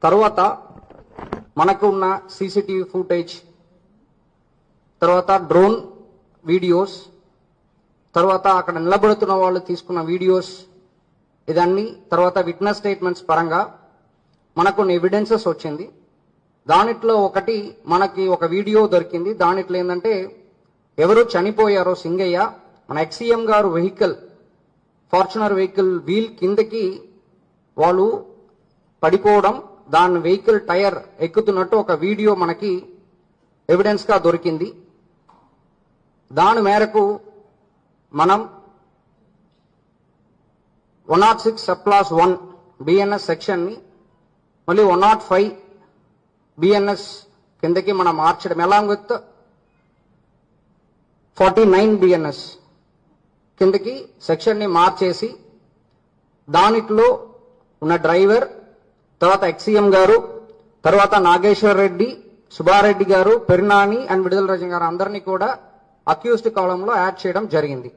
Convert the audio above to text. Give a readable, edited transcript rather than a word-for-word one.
తర్వాత మనకు ఉన్న సీసీటీవీ ఫుటేజ్, తర్వాత డ్రోన్ వీడియోస్, తర్వాత అక్కడ నిలబడుతున్న వాళ్ళు తీసుకున్న వీడియోస్, ఇదన్నీ తర్వాత విట్నెస్ స్టేట్మెంట్స్ పరంగా మనకు కొన్ని ఎవిడెన్సెస్ వచ్చింది. దానిట్లో ఒకటి మనకి ఒక వీడియో దొరికింది. దానిట్లో ఏంటంటే ఎవరు చనిపోయారో సింగయ్య మన ఎక్సీఎం గారు వెహికల్ ఫార్చునర్ వెహికల్ వీల్ కిందకి వాళ్ళు పడిపోవడం, దాని వెహికల్ టైర్ ఎక్కుతున్నట్టు ఒక వీడియో మనకి ఎవిడెన్స్ గా దొరికింది. దాని మేరకు మనం 106 సబ్ క్లాస్ 1 బిఎన్ఎస్ సెక్షన్ ని మళ్ళీ 105 బిఎన్ఎస్ కిందకి మనం మార్చడం, అలాంగ్ విత్ 49 బిఎన్ఎస్ కిందకి సెక్షన్ ని మార్చేసి దానిట్లో ఉన్న డ్రైవర్, తర్వాత ఎక్సీఎం గారు, తర్వాత నాగేశ్వర్ రెడ్డి, సుబ్బారెడ్డి గారు, పెరినాని అండ్ విడుదల రాజన్ గారు అందరినీ కూడా అక్యూజ్డ్ కాలంలో యాడ్ చేయడం జరిగింది.